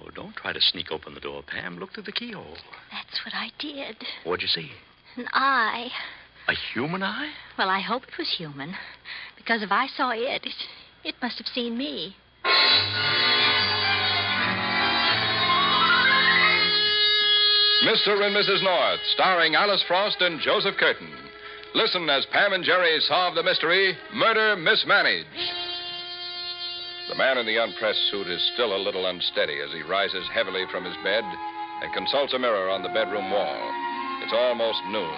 No, don't try to sneak open the door, Pam. Look through the keyhole. That's what I did. What'd you see? An eye. A human eye? Well, I hope it was human. Because if I saw it must have seen me. Mr. and Mrs. North, starring Alice Frost and Joseph Curtin. Listen as Pam and Jerry solve the mystery, Murder Mismanaged. The man in the unpressed suit is still a little unsteady as he rises heavily from his bed and consults a mirror on the bedroom wall. It's almost noon.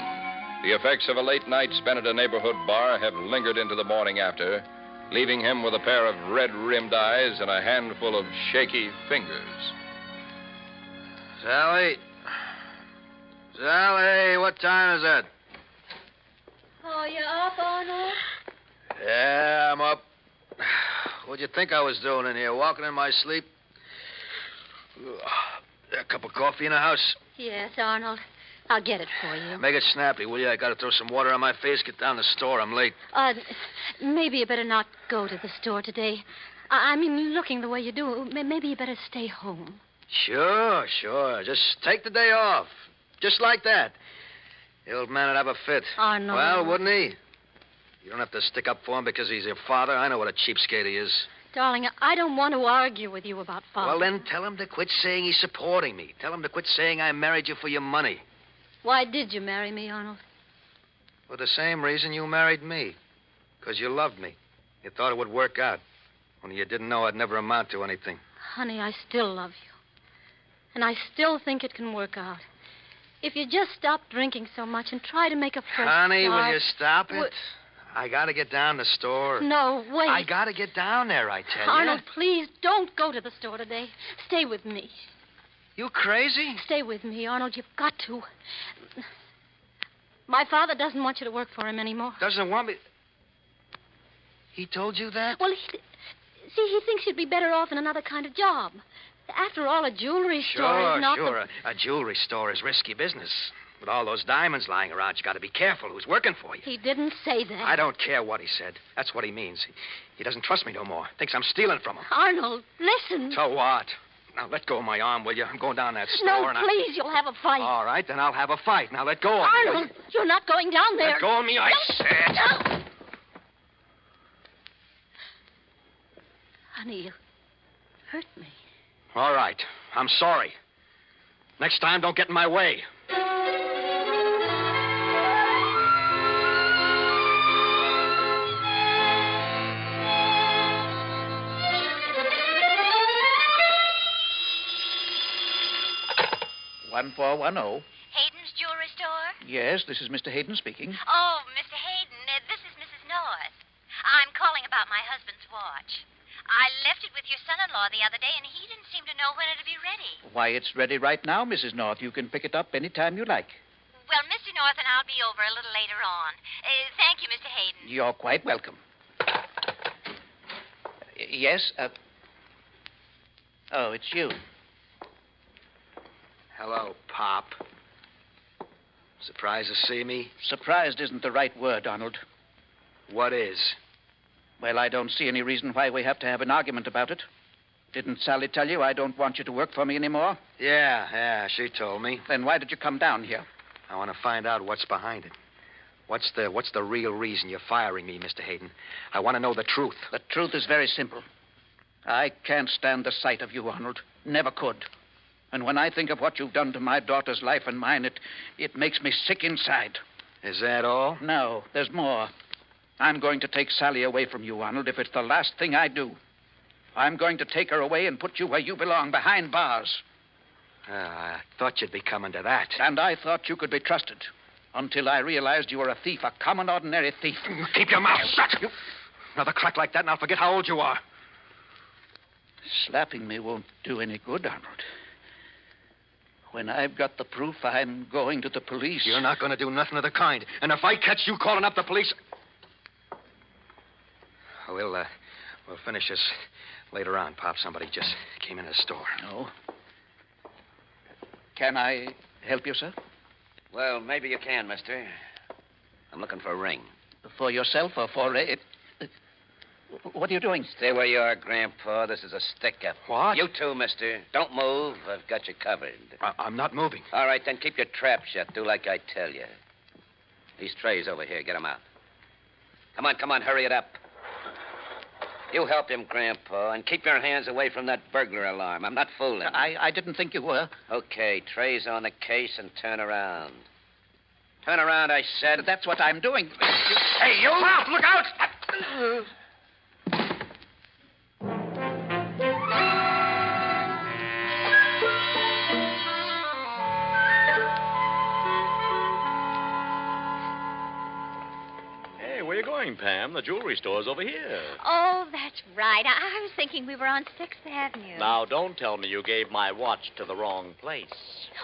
The effects of a late night spent at a neighborhood bar have lingered into the morning after, leaving him with a pair of red-rimmed eyes and a handful of shaky fingers. Sally? Sally, what time is it? Oh, you up, Arnold? Yeah, I'm up. What'd you think I was doing in here, walking in my sleep? A cup of coffee in the house? Yes, Arnold. I'll get it for you. Make it snappy, will you? I gotta throw some water on my face, get down to the store. I'm late. Maybe you better not go to the store today. I mean, looking the way you do, maybe you better stay home. Sure. Just take the day off. Just like that. The old man would have a fit. Arnold. Well, wouldn't he? You don't have to stick up for him because he's your father. I know what a cheapskate he is. Darling, I don't want to argue with you about father. Well, then tell him to quit saying he's supporting me. Tell him to quit saying I married you for your money. Why did you marry me, Arnold? For the same reason you married me. Because you loved me. You thought it would work out. Only you didn't know I'd never amount to anything. Honey, I still love you. And I still think it can work out. If you just stop drinking so much and try to make a fresh Honey, start... will you stop it? I gotta get down to the store. No, wait. I gotta get down there, I tell you. Arnold, please, don't go to the store today. Stay with me. You crazy? Stay with me, Arnold. You've got to. My father doesn't want you to work for him anymore. Doesn't want me... He told you that? Well, he thinks you'd be better off in another kind of job. After all, a jewelry store is not... Sure. A jewelry store is risky business. With all those diamonds lying around, you got to be careful who's working for you. He didn't say that. I don't care what he said. That's what he means. He doesn't trust me no more. Thinks I'm stealing from him. Arnold, listen. So what? Now, let go of my arm, will you? I'm going down that store No, please, you'll have a fight. All right, then I'll have a fight. Now, let go of me. Arnold, you're not going down there. Let go of me, I said. No. Honey, you hurt me. All right. I'm sorry. Next time, don't get in my way. $1410. Hayden's jewelry store? Yes, this is Mr. Hayden speaking. Oh, Mr. Hayden, this is Mrs. North. I'm calling about my husband's watch. I left it with your son-in-law the other day, and he didn't seem to know when it'd be ready. Why, it's ready right now, Mrs. North. You can pick it up any time you like. Well, Mr. North and I'll be over a little later on. Thank you, Mr. Hayden. You're quite welcome. Yes? Oh, it's you. Hello, Pop. Surprised to see me? Surprised isn't the right word, Arnold. What is? Well, I don't see any reason why we have to have an argument about it. Didn't Sally tell you I don't want you to work for me anymore? Yeah, she told me. Then why did you come down here? I want to find out what's behind it. What's the real reason you're firing me, Mr. Hayden? I want to know the truth. The truth is very simple. I can't stand the sight of you, Arnold. Never could. And when I think of what you've done to my daughter's life and mine, it makes me sick inside. Is that all? No, there's more. I'm going to take Sally away from you, Arnold, if it's the last thing I do. I'm going to take her away and put you where you belong, behind bars. I thought you'd be coming to that. And I thought you could be trusted. Until I realized you were a thief, a common, ordinary thief. Keep your mouth shut. Another crack like that, and I'll forget how old you are. Slapping me won't do any good, Arnold. When I've got the proof, I'm going to the police. You're not going to do nothing of the kind. And if I catch you calling up the police... We'll finish this later on, Pop. Somebody just came in the store. Oh? Can I help you, sir? Well, maybe you can, mister. I'm looking for a ring. For yourself or for... What are you doing? Stay where you are, Grandpa. This is a stick-up. What? You too, mister. Don't move. I've got you covered. I'm not moving. All right, then keep your trap shut. Do like I tell you. These trays over here. Get them out. Come on. Hurry it up. You help him, Grandpa, and keep your hands away from that burglar alarm. I'm not fooling. I didn't think you were. Okay, trays on the case and turn around. Turn around, I said. That's what I'm doing. Hey, you! Stop! Look out! Hey, where you going, Pam? The jewelry store's over here. Oh, that's right. I was thinking we were on 6th Avenue. Now, don't tell me you gave my watch to the wrong place.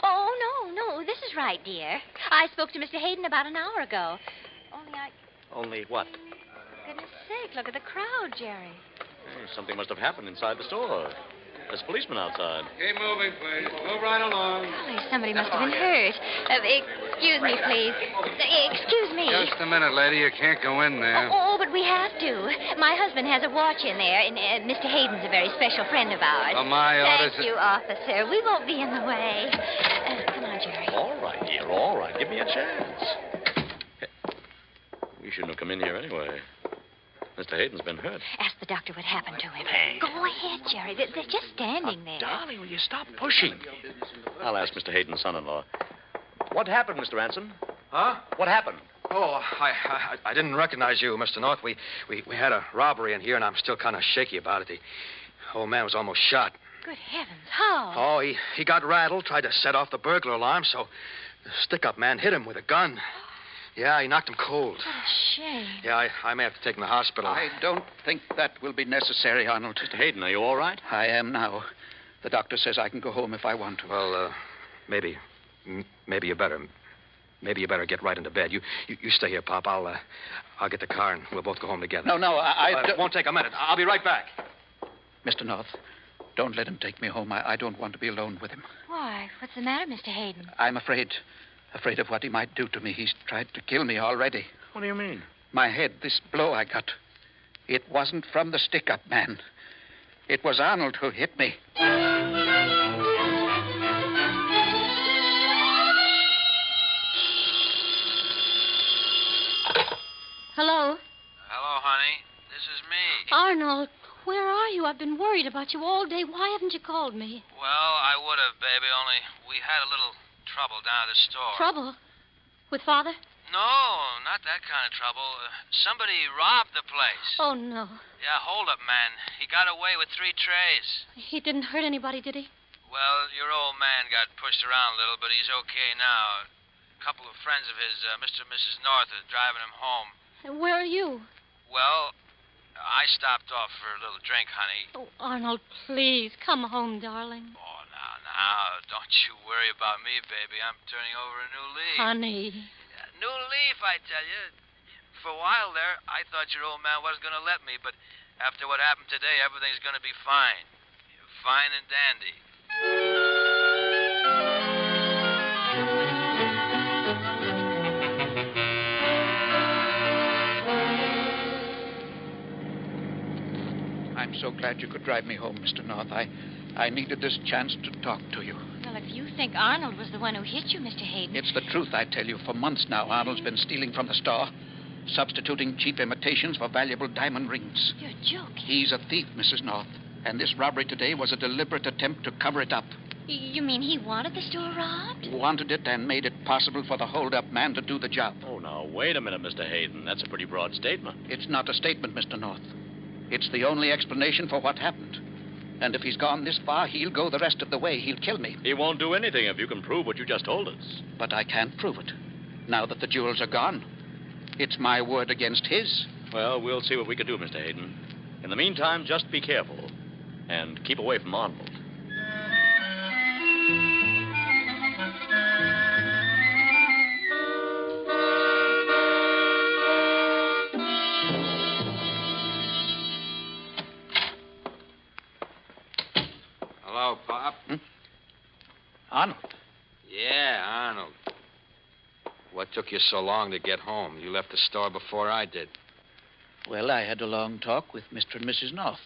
Oh, no. This is right, dear. I spoke to Mr. Hayden about an hour ago. Only what? Goodness sake, look at the crowd, Jerry. Hey, something must have happened inside the store. There's a policeman outside. Keep moving, please. Move right along. Golly, somebody must have been hurt. Excuse me, please. Excuse me. Just a minute, lady. You can't go in there. Oh, but we have to. My husband has a watch in there, and Mr. Hayden's a very special friend of ours. My orders. Thank you, officer. We won't be in the way. Come on, Jerry. All right, dear, all right. Give me a chance. Hey, we shouldn't have come in here anyway. Mr. Hayden's been hurt. Ask the doctor what happened to him. Hey. Go ahead, Jerry. They're just standing there. Darling, will you stop pushing? I'll ask Mr. Hayden's son-in-law. What happened, Mr. Ransom? Huh? What happened? Oh, I didn't recognize you, Mr. North. We had a robbery in here, and I'm still kind of shaky about it. The old man was almost shot. Good heavens, how? Oh, he got rattled, tried to set off the burglar alarm, so the stick-up man hit him with a gun. Yeah, he knocked him cold. What a shame. Yeah, I may have to take him to the hospital. I don't think that will be necessary, Arnold. Mr. Hayden, are you all right? I am now. The doctor says I can go home if I want to. Well, maybe you better. Maybe you better get right into bed. You stay here, Pop. I'll get the car and we'll both go home together. No, It won't take a minute. I'll be right back. Mr. North, don't let him take me home. I don't want to be alone with him. Why? What's the matter, Mr. Hayden? I'm afraid of what he might do to me. He's tried to kill me already. What do you mean? My head, this blow I got. It wasn't from the stick-up man. It was Arnold who hit me. Hello? Hello, honey. This is me. Arnold, where are you? I've been worried about you all day. Why haven't you called me? Well, I would have, baby, only we had a little trouble down at the store. Trouble? With Father? No, not that kind of trouble. Somebody robbed the place. Oh, no. Yeah, hold up, man. He got away with 3 trays. He didn't hurt anybody, did he? Well, your old man got pushed around a little, but he's okay now. A couple of friends of his, Mr. and Mrs. North, are driving him home. Where are you? Well, I stopped off for a little drink, honey. Oh, Arnold, please, come home, darling. Oh, now, don't you worry about me, baby. I'm turning over a new leaf. Honey. New leaf, I tell you. For a while there, I thought your old man wasn't going to let me, but after what happened today, everything's going to be fine. Fine and dandy. I'm so glad you could drive me home, Mr. North. I needed this chance to talk to you. Well, if you think Arnold was the one who hit you, Mr. Hayden... It's the truth, I tell you. For months now, Arnold's been stealing from the store, substituting cheap imitations for valuable diamond rings. You're joking. He's a thief, Mrs. North, and this robbery today was a deliberate attempt to cover it up. You mean he wanted the store robbed? Wanted it and made it possible for the hold-up man to do the job. Oh, now, wait a minute, Mr. Hayden. That's a pretty broad statement. It's not a statement, Mr. North. It's the only explanation for what happened. And if he's gone this far, he'll go the rest of the way. He'll kill me. He won't do anything if you can prove what you just told us. But I can't prove it. Now that the jewels are gone, it's my word against his. Well, we'll see what we can do, Mr. Hayden. In the meantime, just be careful. And keep away from Arnold. Hello, Pop. Arnold. Yeah, Arnold. What took you so long to get home? You left the store before I did. Well, I had a long talk with Mr. and Mrs. North.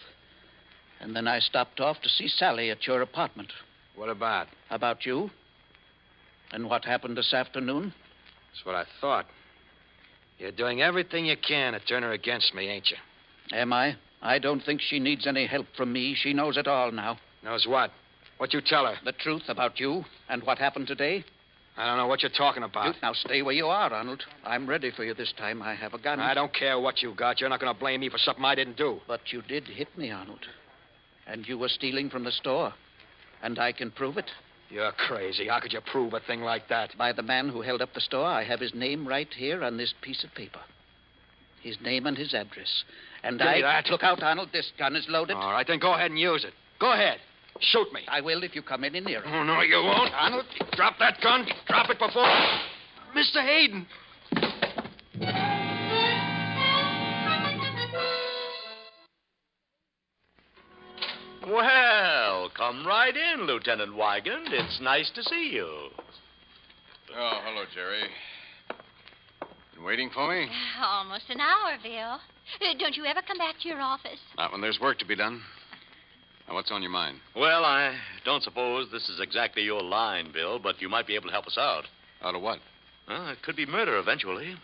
And then I stopped off to see Sally at your apartment. What about? About you. And what happened this afternoon? That's what I thought. You're doing everything you can to turn her against me, ain't you? Am I? I don't think she needs any help from me. She knows it all now. Knows what? What you tell her? The truth about you and what happened today. I don't know what you're talking about. Now stay where you are, Arnold. I'm ready for you this time. I have a gun. I don't care what you got. You're not going to blame me for something I didn't do. But you did hit me, Arnold. And you were stealing from the store. And I can prove it. You're crazy. How could you prove a thing like that? By the man who held up the store. I have his name right here on this piece of paper. His name and his address. And Give me that. Look out, Arnold. This gun is loaded. All right, then go ahead and use it. Go ahead. Shoot me. I will if you come any nearer. Oh, no, you won't. Arnold, drop that gun. Drop it before... Mr. Hayden. Well, come right in, Lieutenant Wygand. It's nice to see you. Oh, hello, Jerry. Been waiting for me? Almost an hour, Bill. Don't you ever come back to your office? Not when there's work to be done. Now, what's on your mind? Well, I don't suppose this is exactly your line, Bill, but you might be able to help us out. Out of what? Well, it could be murder eventually.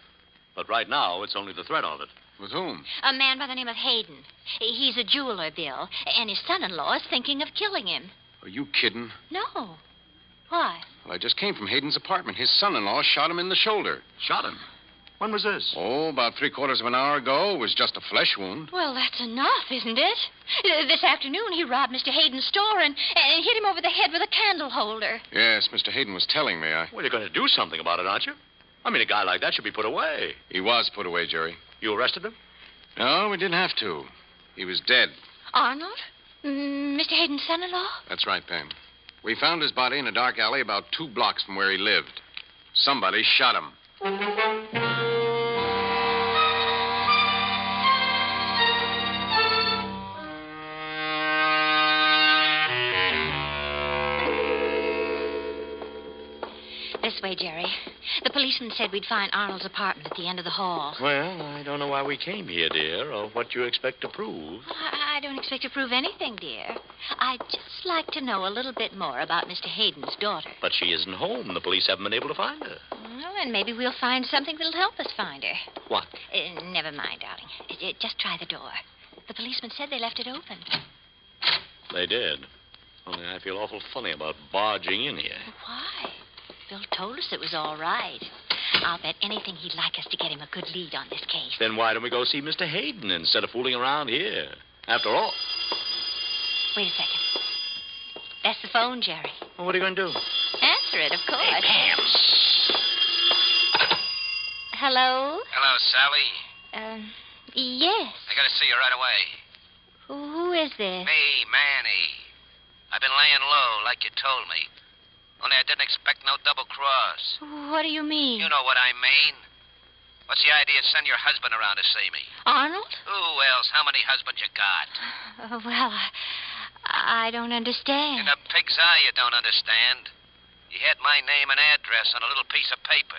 But right now, it's only the threat of it. With whom? A man by the name of Hayden. He's a jeweler, Bill, and his son-in-law is thinking of killing him. Are you kidding? No. Why? Well, I just came from Hayden's apartment. His son-in-law shot him in the shoulder. Shot him? When was this? Oh, about 3/4 of an hour ago. It was just a flesh wound. Well, that's enough, isn't it? This afternoon, he robbed Mr. Hayden's store and hit him over the head with a candle holder. Yes, Mr. Hayden was telling me. Well, you're going to do something about it, aren't you? I mean, a guy like that should be put away. He was put away, Jerry. You arrested him? No, we didn't have to. He was dead. Arnold? Mr. Hayden's son-in-law? That's right, Pam. We found his body in a dark alley about 2 blocks from where he lived. Somebody shot him. This way, Jerry. The policeman said we'd find Arnold's apartment at the end of the hall. Well, I don't know why we came here, dear, or what you expect to prove. I don't expect to prove anything, dear. I'd just like to know a little bit more about Mr. Hayden's daughter. But she isn't home. The police haven't been able to find her. Well, and maybe we'll find something that'll help us find her. What? Never mind, darling. Just try the door. The policeman said they left it open. They did. Only I feel awful funny about barging in here. Why? Bill told us it was all right. I'll bet anything he'd like us to get him a good lead on this case. Then why don't we go see Mr. Hayden instead of fooling around here? After all... Wait a second. That's the phone, Jerry. Well, what are you going to do? Answer it, of course. Hey, Pam. Hello? Hello, Sally. Yes. I gotta see you right away. Who is this? Me, Manny. I've been laying low, like you told me. Only I didn't expect no double cross. What do you mean? You know what I mean. What's the idea of sending your husband around to see me? Arnold? Who else? How many husbands you got? Well, I don't understand. In a pig's eye, you don't understand. He had my name and address on a little piece of paper.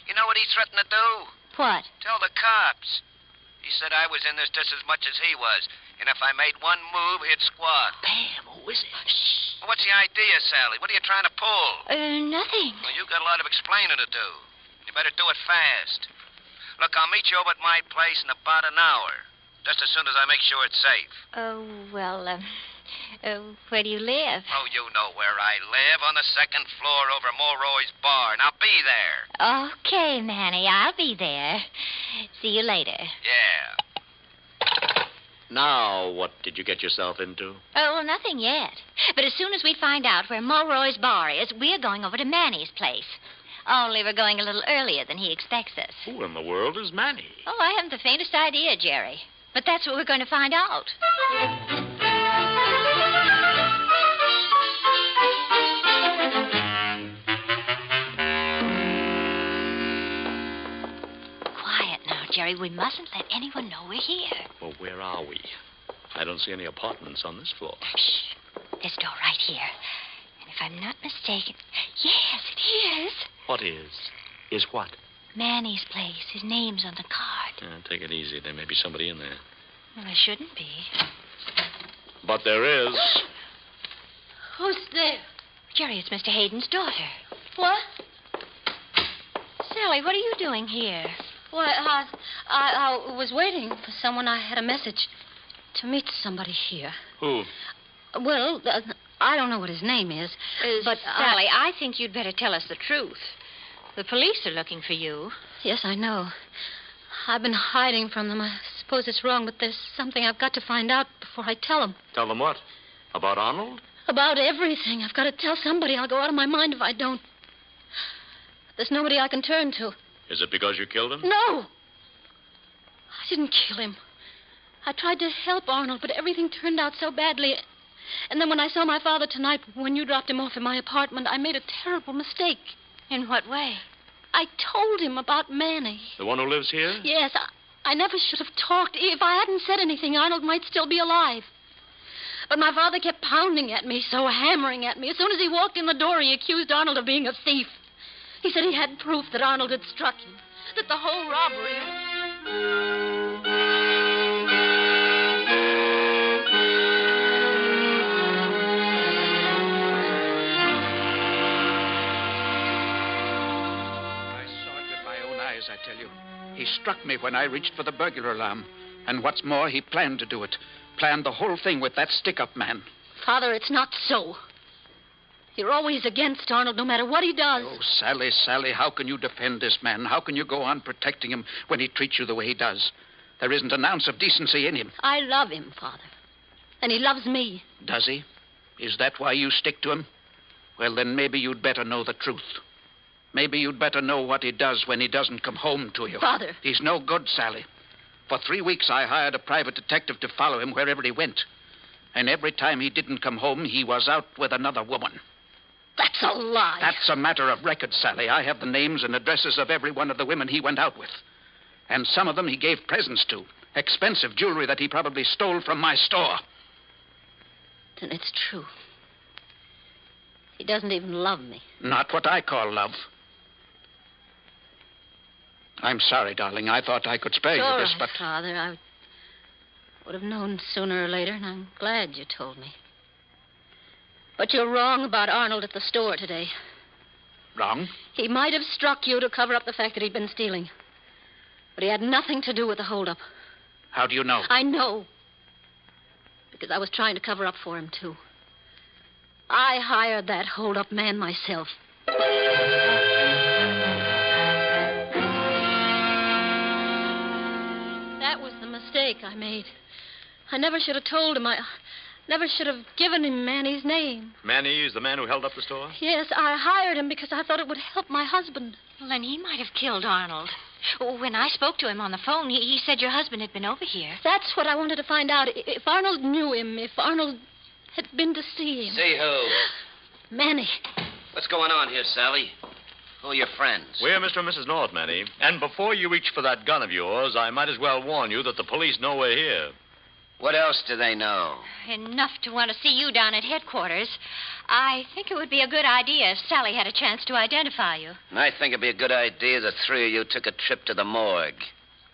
You know what he threatened to do? What? Tell the cops. He said I was in this just as much as he was. And if I made one move, he'd squawk. Pam, who is it? Shh. What's the idea, Sally? What are you trying to pull? Nothing. Well, you've got a lot of explaining to do. You better do it fast. Look, I'll meet you over at my place in about an hour. Just as soon as I make sure it's safe. Where do you live? Oh, you know where I live. On the 2nd floor over Mulroy's bar. Now be there. Okay, Manny, I'll be there. See you later. Yeah. Now, what did you get yourself into? Oh, well, nothing yet. But as soon as we find out where Mulroy's bar is, we're going over to Manny's place. Only we're going a little earlier than he expects us. Who in the world is Manny? Oh, I haven't the faintest idea, Jerry. But that's what we're going to find out. Quiet now, Jerry. We mustn't let anyone know we're here. Well, where are we? I don't see any apartments on this floor. Shh. This door right here. And if I'm not mistaken... Yes, it is. What is? Is what? Manny's place. His name's on the card. Yeah, take it easy. There may be somebody in there. Well, there shouldn't be. But there is. Who's there? Jerry, it's Mr. Hayden's daughter. What? Sally, what are you doing here? Why, I was waiting for someone. I had a message to meet somebody here. Who? Well, I don't know what his name is, but Sally, I think you'd better tell us the truth. The police are looking for you. Yes, I know. I've been hiding from them. I suppose it's wrong, but there's something I've got to find out before I tell them. Tell them what? About Arnold? About everything. I've got to tell somebody. I'll go out of my mind if I don't. There's nobody I can turn to. Is it because you killed him? No. I didn't kill him. I tried to help Arnold, but everything turned out so badly. And then when I saw my father tonight, when you dropped him off in my apartment, I made a terrible mistake. In what way? I told him about Manny. The one who lives here? Yes, I never should have talked. If I hadn't said anything, Arnold might still be alive. But my father kept pounding at me, so hammering at me. As soon as he walked in the door, he accused Arnold of being a thief. He said he had proof that Arnold had struck him, that the whole robbery... I tell you. He struck me when I reached for the burglar alarm. And what's more, he planned to do it. Planned the whole thing with that stick-up man. Father, it's not so. You're always against Arnold, no matter what he does. Oh, Sally, how can you defend this man? How can you go on protecting him when he treats you the way he does? There isn't an ounce of decency in him. I love him, Father. And he loves me. Does he? Is that why you stick to him? Well, then maybe you'd better know the truth. Maybe you'd better know what he does when he doesn't come home to you. Father. He's no good, Sally. For 3 weeks, I hired a private detective to follow him wherever he went. And every time he didn't come home, he was out with another woman. That's a lie. That's a matter of record, Sally. I have the names and addresses of every one of the women he went out with. And some of them he gave presents to. Expensive jewelry that he probably stole from my store. Then it's true. He doesn't even love me. Not what I call love. I'm sorry, darling. I thought I could spare you this, but... Father, I would have known sooner or later, and I'm glad you told me. But you're wrong about Arnold at the store today. Wrong? He might have struck you to cover up the fact that he'd been stealing. But he had nothing to do with the holdup. How do you know? I know. Because I was trying to cover up for him, too. I hired that holdup man myself. That was the mistake I made. I never should have told him. I never should have given him Manny's name. Manny is the man who held up the store? Yes, I hired him because I thought it would help my husband. Well, then he might have killed Arnold. When I spoke to him on the phone, he said your husband had been over here. That's what I wanted to find out. If Arnold knew him, if Arnold had been to see him. See who? Manny. What's going on here, Sally? Who are your friends? We're Mr. and Mrs. North, Manny. And before you reach for that gun of yours, I might as well warn you that the police know we're here. What else do they know? Enough to want to see you down at headquarters. I think it would be a good idea if Sally had a chance to identify you. And I think it'd be a good idea the three of you took a trip to the morgue.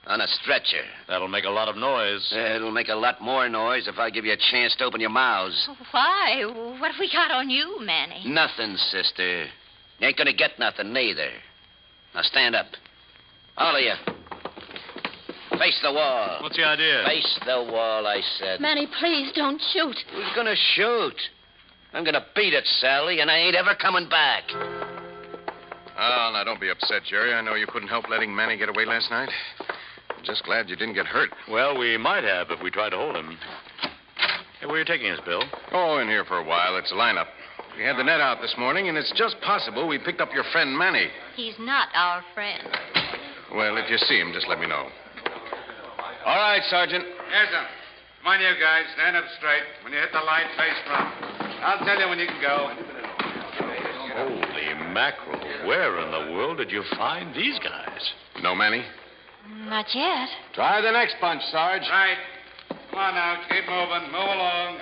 On a stretcher. That'll make a lot of noise. It'll make a lot more noise if I give you a chance to open your mouths. Why? What have we got on you, Manny? Nothing, sister. You ain't gonna get nothing, neither. Now stand up. All of you. Face the wall. What's the idea? Face the wall, I said. Manny, please don't shoot. Who's gonna shoot? I'm gonna beat it, Sally, and I ain't ever coming back. Oh, now don't be upset, Jerry. I know you couldn't help letting Manny get away last night. I'm just glad you didn't get hurt. Well, we might have if we tried to hold him. Hey, where are you taking us, Bill? Oh, in here for a while. It's a lineup. We had the net out this morning, and it's just possible we picked up your friend Manny. He's not our friend. Well, if you see him, just let me know. All right, Sergeant. Yes, sir. Come on, you guys. Stand up straight. When you hit the light, face front. I'll tell you when you can go. Holy mackerel. Where in the world did you find these guys? No, Manny? Not yet. Try the next bunch, Sarge. Right. Come on now. Keep moving. Move along.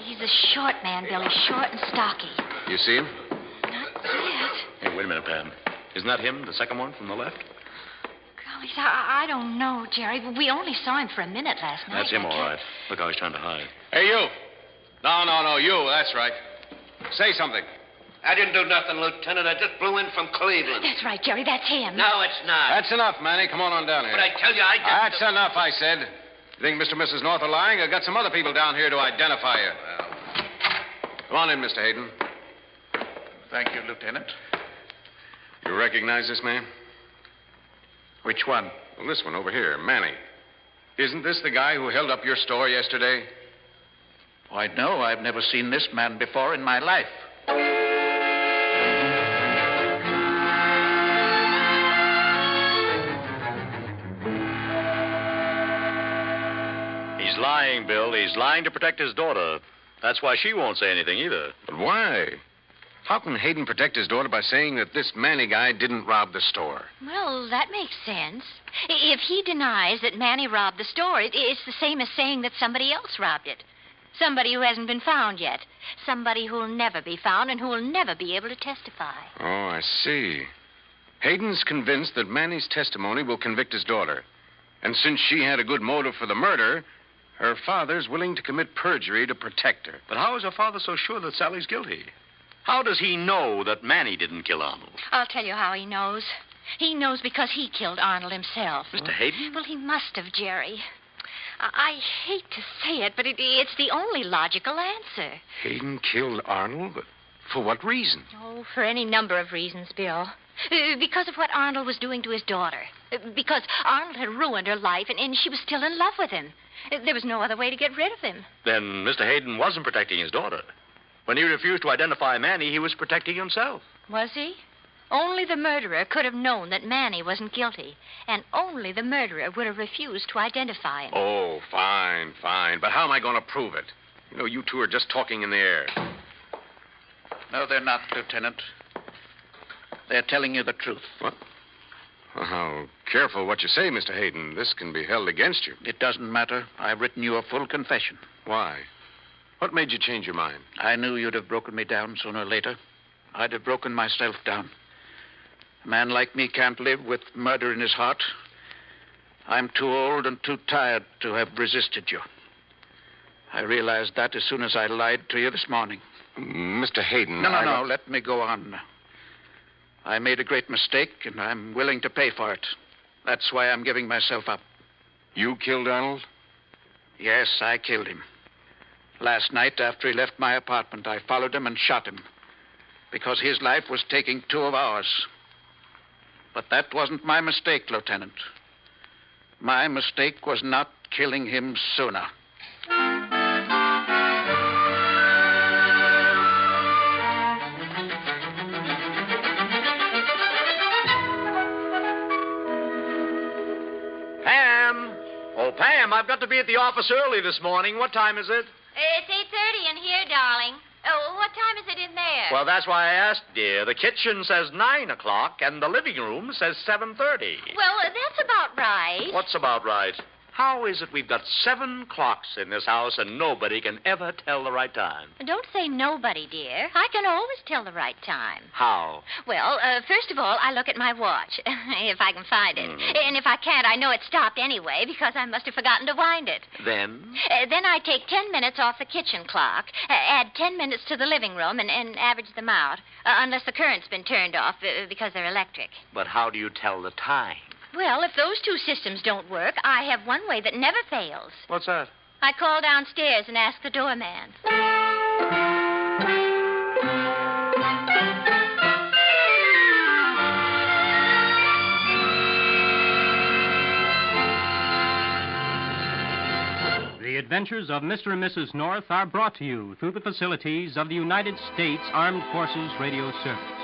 He's a short man, Billy. Short and stocky. You see him? Not yet. Hey, wait a minute, Pam. Isn't that him, the second one from the left? Golly, I don't know, Jerry. We only saw him for a minute last night. That's him, all right. Look how he's trying to hide. Hey, you. No, you. That's right. Say something. I didn't do nothing, Lieutenant. I just blew in from Cleveland. That's right, Jerry. That's him. No, it's not. That's enough, Manny. Come on down here. But I tell you, I didn't... That's enough, I said. You think Mr. and Mrs. North are lying? I've got some other people down here to identify you. Come on in, Mr. Hayden. Thank you, Lieutenant. You recognize this man? Which one? Well, this one over here, Manny. Isn't this the guy who held up your store yesterday? Why, no, I've never seen this man before in my life. He's lying, Bill. He's lying to protect his daughter. That's why she won't say anything either. But why? How can Hayden protect his daughter by saying that this Manny guy didn't rob the store? Well, that makes sense. If he denies that Manny robbed the store, it's the same as saying that somebody else robbed it. Somebody who hasn't been found yet. Somebody who'll never be found and who'll never be able to testify. Oh, I see. Hayden's convinced that Manny's testimony will convict his daughter. And since she had a good motive for the murder, her father's willing to commit perjury to protect her. But how is her father so sure that Sally's guilty? How does he know that Manny didn't kill Arnold? I'll tell you how he knows. He knows because he killed Arnold himself. Mr. Hayden? Well, he must have, Jerry. I hate to say it, but it's the only logical answer. Hayden killed Arnold? But for what reason? Oh, for any number of reasons, Bill. Because of what Arnold was doing to his daughter. Because Arnold had ruined her life, and she was still in love with him. There was no other way to get rid of him. Then Mr. Hayden wasn't protecting his daughter. When he refused to identify Manny, he was protecting himself. Was he? Only the murderer could have known that Manny wasn't guilty. And only the murderer would have refused to identify him. Oh, fine. But how am I going to prove it? You know, you two are just talking in the air. No, they're not, Lieutenant. They're telling you the truth. What? Well, how careful what you say, Mr. Hayden. This can be held against you. It doesn't matter. I've written you a full confession. Why? What made you change your mind? I knew you'd have broken me down sooner or later. I'd have broken myself down. A man like me can't live with murder in his heart. I'm too old and too tired to have resisted you. I realized that as soon as I lied to you this morning. Mr. Hayden... No. Let me go on. I made a great mistake, and I'm willing to pay for it. That's why I'm giving myself up. You killed Arnold? Yes, I killed him. Last night, after he left my apartment, I followed him and shot him. Because his life was taking two of ours. But that wasn't my mistake, Lieutenant. My mistake was not killing him sooner. Pam, I've got to be at the office early this morning. What time is it? It's 8:30 in here, darling. Oh, what time is it in there? Well, that's why I asked, dear. The kitchen says 9 o'clock, and the living room says 7:30. Well, that's about right. What's about right? How is it we've got 7 clocks in this house and nobody can ever tell the right time? Don't say nobody, dear. I can always tell the right time. How? Well, first of all, I look at my watch, if I can find it. And if I can't, I know it stopped anyway because I must have forgotten to wind it. Then? Then I take 10 minutes off the kitchen clock, add 10 minutes to the living room, and average them out, unless the current's been turned off because they're electric. But how do you tell the time? Well, if those two systems don't work, I have one way that never fails. What's that? I call downstairs and ask the doorman. The adventures of Mr. and Mrs. North are brought to you through the facilities of the United States Armed Forces Radio Service.